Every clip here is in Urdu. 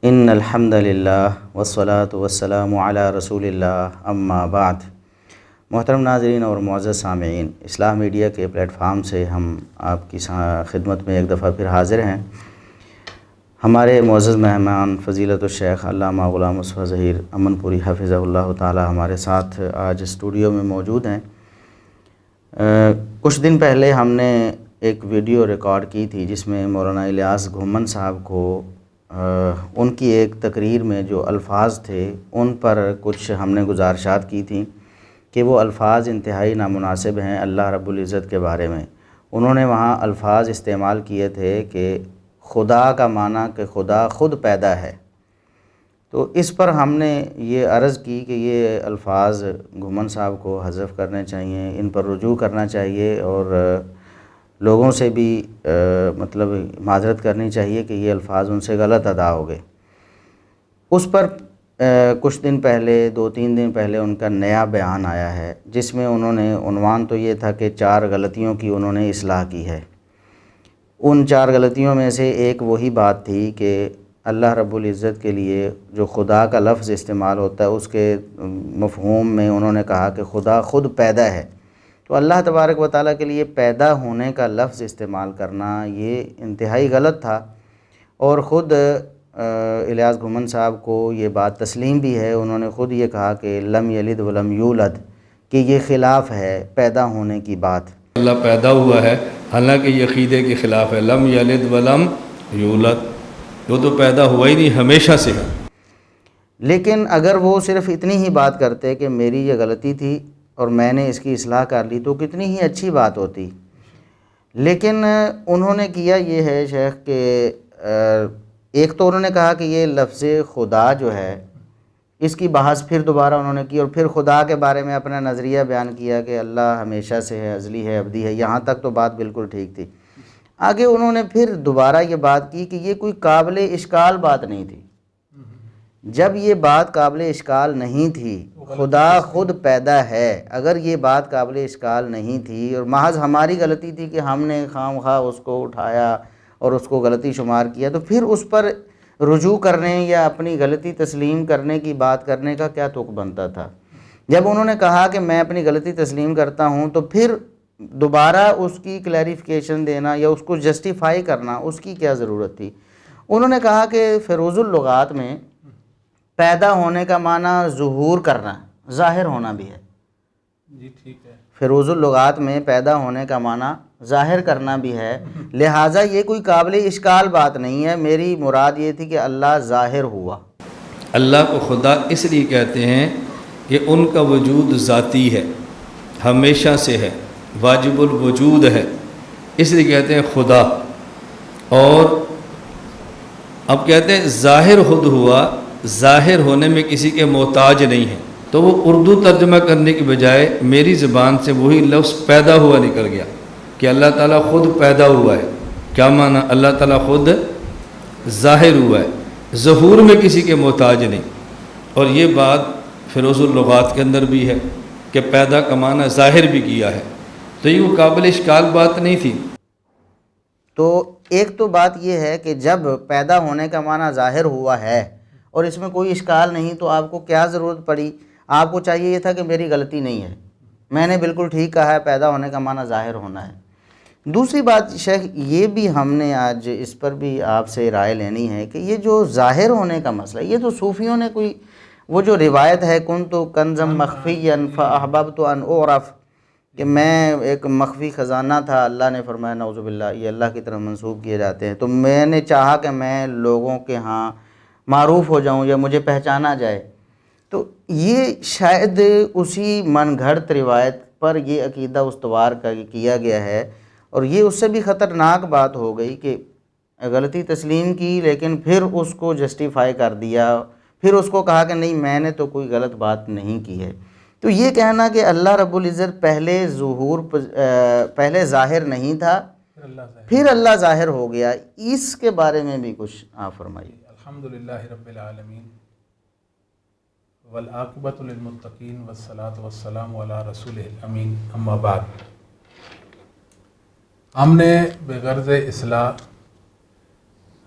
ان الحمد للہ والصلاۃ والسلام علی رسول اللہ اما بعد۔ محترم ناظرین اور معزز سامعین، اصلاح میڈیا کے پلیٹ فارم سے ہم آپ کی خدمت میں ایک دفعہ پھر حاضر ہیں۔ ہمارے معزز مہمان فضیلت الشیخ علامہ غلام مصطفیٰ ظہیر امن پوری حفظہ اللہ تعالی ہمارے ساتھ آج اسٹوڈیو میں موجود ہیں۔ کچھ دن پہلے ہم نے ایک ویڈیو ریکارڈ کی تھی جس میں مولانا الیاس گھومن صاحب کو ان کی ایک تقریر میں جو الفاظ تھے ان پر کچھ ہم نے گزارشات کی تھیں کہ وہ الفاظ انتہائی نامناسب ہیں اللہ رب العزت کے بارے میں۔ انہوں نے وہاں الفاظ استعمال کیے تھے کہ خدا کا معنی کہ خدا خود پیدا ہے۔ تو اس پر ہم نے یہ عرض کی کہ یہ الفاظ گھومن صاحب کو حذف کرنے چاہیے، ان پر رجوع کرنا چاہیے اور لوگوں سے بھی مطلب معذرت کرنی چاہیے کہ یہ الفاظ ان سے غلط ادا ہو گئے۔ اس پر کچھ دن پہلے 2-3 دن پہلے ان کا نیا بیان آیا ہے جس میں انہوں نے عنوان تو یہ تھا کہ 4 غلطیوں کی انہوں نے اصلاح کی ہے۔ ان 4 غلطیوں میں سے ایک وہی بات تھی کہ اللہ رب العزت کے لیے جو خدا کا لفظ استعمال ہوتا ہے اس کے مفہوم میں انہوں نے کہا کہ خدا خود پیدا ہے۔ تو اللہ تبارک و تعالیٰ کے لیے پیدا ہونے کا لفظ استعمال کرنا یہ انتہائی غلط تھا، اور خود الیاس گھومن صاحب کو یہ بات تسلیم بھی ہے۔ انہوں نے خود یہ کہا کہ لم یلد ولم یولد، کہ یہ خلاف ہے پیدا ہونے کی بات۔ اللہ پیدا ہوا ہے، حالانکہ یہ عقیدے کے خلاف ہے۔ لم یلد ولم یولد، وہ تو پیدا ہوا ہی نہیں، ہمیشہ سے ہے۔ لیکن اگر وہ صرف اتنی ہی بات کرتے کہ میری یہ غلطی تھی اور میں نے اس کی اصلاح کر لی تو کتنی ہی اچھی بات ہوتی، لیکن انہوں نے کیا یہ ہے شیخ کہ ایک تو انہوں نے کہا کہ یہ لفظ خدا جو ہے اس کی بحث پھر دوبارہ انہوں نے کی، اور پھر خدا کے بارے میں اپنا نظریہ بیان کیا کہ اللہ ہمیشہ سے ہے، ازلی ہے، ابدی ہے۔ یہاں تک تو بات بالکل ٹھیک تھی۔ آگے انہوں نے پھر دوبارہ یہ بات کی کہ یہ کوئی قابل اشکال بات نہیں تھی۔ جب یہ بات قابل اشکال نہیں تھی، خدا خود پیدا ہے، اگر یہ بات قابل اشکال نہیں تھی اور محض ہماری غلطی تھی کہ ہم نے خام خواہ اس کو اٹھایا اور اس کو غلطی شمار کیا، تو پھر اس پر رجوع کرنے یا اپنی غلطی تسلیم کرنے کی بات کرنے کا کیا تک بنتا تھا؟ جب انہوں نے کہا کہ میں اپنی غلطی تسلیم کرتا ہوں تو پھر دوبارہ اس کی کلیریفیکیشن دینا یا اس کو جسٹیفائی کرنا اس کی کیا ضرورت تھی؟ انہوں نے کہا کہ فیروز اللغات میں پیدا ہونے کا معنی ظہور کرنا، ظاہر ہونا بھی ہے۔ جی ٹھیک ہے۔ فیروز اللغات میں پیدا ہونے کا معنی ظاہر کرنا بھی ہے، لہٰذا یہ کوئی قابل اشکال بات نہیں ہے۔ میری مراد یہ تھی کہ اللہ ظاہر ہوا۔ اللہ کو خدا اس لیے کہتے ہیں کہ ان کا وجود ذاتی ہے، ہمیشہ سے ہے، واجب الوجود ہے، اس لیے کہتے ہیں خدا۔ اور اب کہتے ہیں ظاہر خود ہوا، ظاہر ہونے میں کسی کے محتاج نہیں ہے، تو وہ اردو ترجمہ کرنے کی بجائے میری زبان سے وہی لفظ پیدا ہوا نکل گیا کہ اللہ تعالیٰ خود پیدا ہوا ہے۔ کیا معنی؟ اللہ تعالیٰ خود ظاہر ہوا ہے، ظہور میں کسی کے محتاج نہیں۔ اور یہ بات فیروز اللغات کے اندر بھی ہے کہ پیدا کا معنی ظاہر بھی کیا ہے، تو یہ وہ قابل اشکال بات نہیں تھی۔ تو ایک تو بات یہ ہے کہ جب پیدا ہونے کا معنی ظاہر ہوا ہے اور اس میں کوئی اشکال نہیں تو آپ کو کیا ضرورت پڑی؟ آپ کو چاہیے یہ تھا کہ میری غلطی نہیں ہے، میں نے بالکل ٹھیک کہا ہے، پیدا ہونے کا معنی ظاہر ہونا ہے۔ دوسری بات شیخ یہ بھی ہم نے آج اس پر بھی آپ سے رائے لینی ہے کہ یہ جو ظاہر ہونے کا مسئلہ، یہ تو صوفیوں نے کوئی وہ جو روایت ہے کنت کنزم مخفیا فاحببت ان اعرف، کہ میں ایک مخفی خزانہ تھا، اللہ نے فرمایا نعوذ باللہ یہ اللہ کی طرف منسوب کیے جاتے ہیں، تو میں نے چاہا کہ میں لوگوں کے ہاں معروف ہو جاؤں یا مجھے پہچانا جائے۔ تو یہ شاید اسی من گھڑت روایت پر یہ عقیدہ استوار کیا گیا ہے، اور یہ اس سے بھی خطرناک بات ہو گئی کہ غلطی تسلیم کی لیکن پھر اس کو جسٹیفائی کر دیا، پھر اس کو کہا کہ نہیں میں نے تو کوئی غلط بات نہیں کی ہے۔ تو یہ کہنا کہ اللہ رب العزت پہلے ظاہر نہیں تھا پھر اللہ ظاہر ہو گیا، اس کے بارے میں بھی کچھ آپ فرمائیے۔ الحمدللہ رب العالمین والعاقبۃ للمتقین والصلاۃ والسلام علی رسولہ الامین، اما بعد۔ ہم نے بغرض اصلاح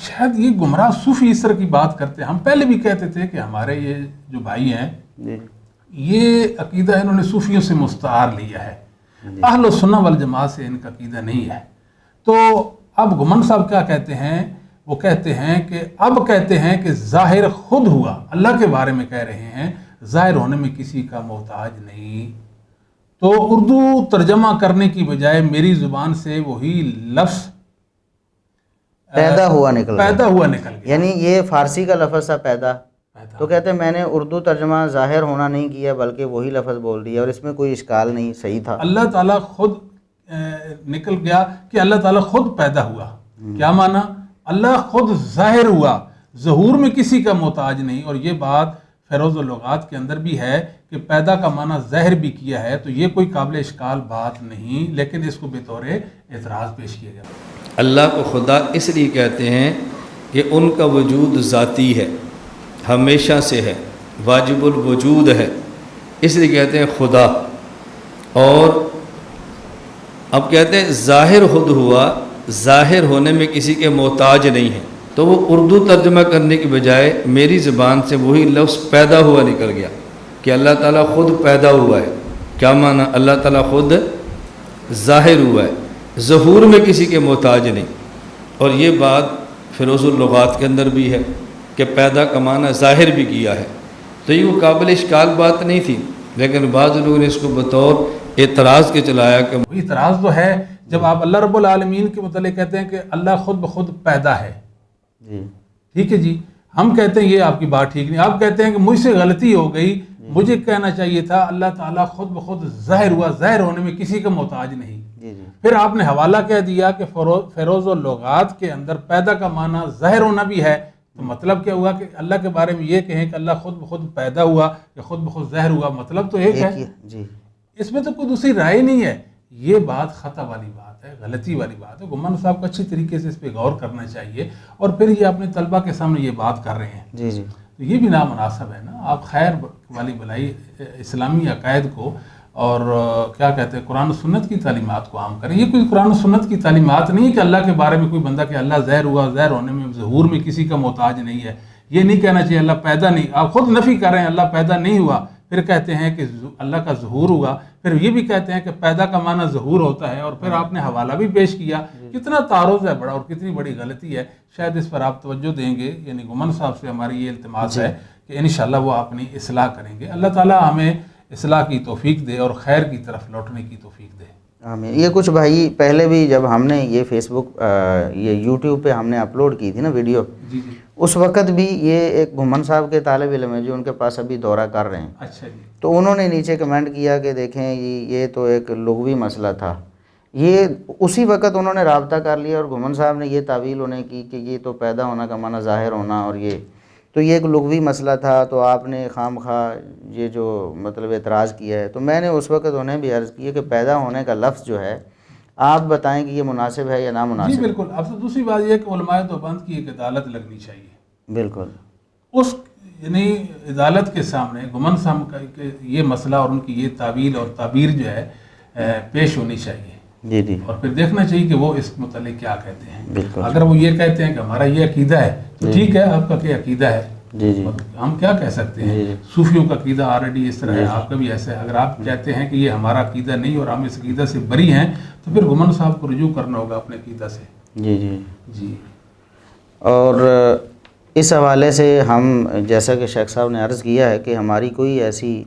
شاید یہ گمراہ صوفی اس طرح کی بات کرتے ہیں. ہم پہلے بھی کہتے تھے کہ ہمارے یہ جو بھائی ہیں جی یہ عقیدہ انہوں نے صوفیوں سے مستعار لیا ہے, اہل سنہ والجماعت سے ان کا عقیدہ نہیں ہے. تو اب گھمن صاحب کیا کہتے ہیں, وہ کہتے ہیں کہ اب کہتے ہیں کہ ظاہر خود ہوا, اللہ کے بارے میں کہہ رہے ہیں ظاہر ہونے میں کسی کا محتاج نہیں. تو اردو ترجمہ کرنے کی بجائے میری زبان سے وہی لفظ پیدا ہوا نکل گیا. یعنی یہ فارسی کا لفظ تھا پیدا, تو کہتے ہیں میں نے اردو ترجمہ ظاہر ہونا نہیں کیا بلکہ وہی لفظ بول دیا اور اس میں کوئی اشکال نہیں, صحیح تھا. اللہ تعالیٰ خود نکل گیا کہ اللہ تعالیٰ خود پیدا ہوا. کیا معنی؟ اللہ خود ظاہر ہوا, ظہور میں کسی کا محتاج نہیں. اور یہ بات فیروز اللغات کے اندر بھی ہے کہ پیدا کا معنی ظاہر بھی کیا ہے, تو یہ کوئی قابل اشکال بات نہیں, لیکن اس کو بطور اعتراض پیش کیا گیا. اللہ کو خدا اس لیے کہتے ہیں کہ ان کا وجود ذاتی ہے, ہمیشہ سے ہے, واجب الوجود ہے, اس لیے کہتے ہیں خدا. اور اب کہتے ہیں ظاہر خود ہوا, ظاہر ہونے میں کسی کے محتاج نہیں ہے. تو وہ اردو ترجمہ کرنے کی بجائے میری زبان سے وہی لفظ پیدا ہوا نکل گیا کہ اللہ تعالیٰ خود پیدا ہوا ہے. کیا معنی؟ اللہ تعالیٰ خود ظاہر ہوا ہے, ظہور میں کسی کے محتاج نہیں. اور یہ بات فیروز اللغات کے اندر بھی ہے کہ پیدا کا معنی ظاہر بھی کیا ہے. تو یہ وہ قابل اشکال بات نہیں تھی, لیکن بعض لوگوں نے اس کو بطور اعتراض کے چلایا کہ اعتراض تو ہے جب آپ اللہ رب العالمین کے متعلق کہتے ہیں کہ اللہ خود بخود پیدا ہے. جی ٹھیک ہے جی, ہم کہتے ہیں یہ آپ کی بات ٹھیک نہیں. آپ کہتے ہیں کہ مجھ سے غلطی ہو گئی, مجھے کہنا چاہیے تھا اللہ تعالیٰ خود بخود ظاہر ہوا, ظاہر ہونے میں کسی کا محتاج نہیں. پھر آپ نے حوالہ کہہ دیا کہ فیروز اللغات کے اندر پیدا کا معنی ظاہر ہونا بھی ہے. تو مطلب کیا ہوا کہ اللہ کے بارے میں یہ کہیں کہ اللہ خود بخود پیدا ہوا یا خود بخود ظاہر ہوا, مطلب تو ایک ہے. اس میں تو کوئی دوسری رائے نہیں ہے. یہ بات خطا والی بات ہے, غلطی والی بات ہے. گھمن صاحب کو اچھی طریقے سے اس پہ غور کرنا چاہیے, اور پھر یہ اپنے طلبہ کے سامنے یہ بات کر رہے ہیں. جی جی, تو یہ بھی نامناسب ہے نا. آپ خیر والی بھلائی اسلامی عقائد کو اور کیا کہتے ہیں قرآن و سنت کی تعلیمات کو عام کریں. یہ کوئی قرآن و سنت کی تعلیمات نہیں ہے کہ اللہ کے بارے میں کوئی بندہ کہ اللہ ظاہر ہوا, ظاہر ہونے میں ظہور میں کسی کا محتاج نہیں ہے. یہ نہیں کہنا چاہیے اللہ پیدا نہیں. آپ خود نفی کر رہے ہیں اللہ پیدا نہیں ہوا, پھر کہتے ہیں کہ اللہ کا ظہور ہوا, پھر یہ بھی کہتے ہیں کہ پیدا کا معنی ظہور ہوتا ہے, اور پھر آپ نے حوالہ بھی پیش کیا. کتنا تعارض ہے بڑا, اور کتنی بڑی غلطی ہے. شاید اس پر آپ توجہ دیں گے. یعنی گھمن صاحب سے ہماری یہ التماس ہے کہ انشاءاللہ وہ اپنی اصلاح کریں گے. اللہ تعالیٰ ہمیں اصلاح کی توفیق دے اور خیر کی طرف لوٹنے کی توفیق دے. آمین. یہ کچھ بھائی پہلے بھی جب ہم نے یہ فیس بک یہ یوٹیوب پہ ہم نے اپلوڈ کی تھی نا ویڈیو, جی جی, اس وقت بھی یہ ایک گھمن صاحب کے طالب علم ہیں جو ان کے پاس ابھی دورہ کر رہے ہیں. اچھا جی, تو انہوں نے نیچے کمنٹ کیا کہ دیکھیں یہ تو ایک لغوی مسئلہ تھا. یہ اسی وقت انہوں نے رابطہ کر لیا اور گھمن صاحب نے یہ تعویل انہیں کی کہ یہ تو پیدا ہونا کا معنی ظاہر ہونا, اور یہ تو یہ ایک لغوی مسئلہ تھا. تو آپ نے خام خواہ یہ جو مطلب اعتراض کیا ہے. تو میں نے اس وقت انہیں بھی عرض کی کہ پیدا ہونے کا لفظ جو ہے آپ بتائیں کہ یہ مناسب ہے یا نامناسب. جی بالکل. اب تو دوسری بات یہ ہے کہ علماء دیوبند کی ایک عدالت لگنی چاہیے. بالکل. اس یعنی عدالت کے سامنے گھمن صاحب کا یہ مسئلہ اور ان کی یہ تعویل اور تعبیر جو ہے پیش ہونی چاہیے. جی جی, اور پھر دیکھنا چاہیے کہ وہ اس متعلق کیا کہتے ہیں. بالکل. اگر وہ یہ کہتے ہیں کہ ہمارا یہ عقیدہ ہے تو ٹھیک ہے, آپ کا کیا عقیدہ ہے. جی جی, ہم کیا کہہ سکتے ہیں. صوفیوں کا عقیدہ آلریڈی اس طرح ہے, آپ کا بھی ایسا ہے. اگر آپ کہتے ہیں کہ یہ ہمارا عقیدہ نہیں اور ہم اس عقیدہ سے بری ہیں تو پھر گھمن صاحب کو رجوع کرنا ہوگا اپنے عقیدہ سے. جی جی جی. اور اس حوالے سے ہم جیسا کہ شیخ صاحب نے عرض کیا ہے کہ ہماری کوئی ایسی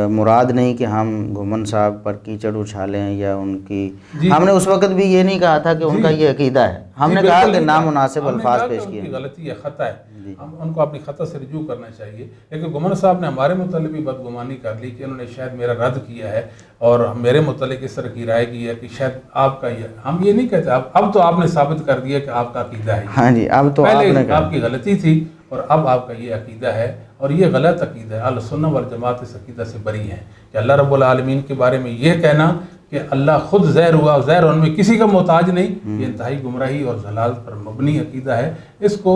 مراد نہیں کہ ہم گھمن صاحب پر کیچڑ اچھالیں یا ان کی. ہم نے اس وقت بھی یہ نہیں کہا تھا کہ ان کا یہ عقیدہ ہے. ہم نے کہا کہ نامناسب الفاظ پیش کیے. غلطی ہے, خطا ہے, ہم ان کو اپنی خطا سے رجوع کرنا چاہیے. لیکن گھمن صاحب نے ہمارے متعلق بھی بدگمانی کر لی کہ انہوں نے شاید میرا رد کیا ہے اور میرے متعلق اس طرح کی رائے کی ہے کہ شاید آپ کا یہ. ہم یہ نہیں کہتے. اب تو آپ نے ثابت کر دیا کہ آپ کا عقیدہ ہے. ہاں جی, اب تو پہلے آپ کی غلطی تھی اور اب آپ کا یہ عقیدہ ہے, اور یہ غلط عقیدہ ہے. اہل سنہ والجماعت اس عقیدہ سے بری ہیں کہ اللہ رب العالمین کے بارے میں یہ کہنا کہ اللہ خود ظاہر ہوا, ظاہر ہونے میں کسی کا محتاج نہیں, یہ انتہائی گمراہی اور ضلال پر مبنی عقیدہ ہے. اس کو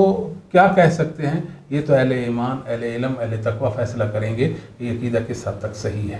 کیا کہہ سکتے ہیں, یہ تو اہل ایمان, اہل علم, اہل تقوی فیصلہ کریں گے کہ یہ عقیدہ کس حد تک صحیح ہے.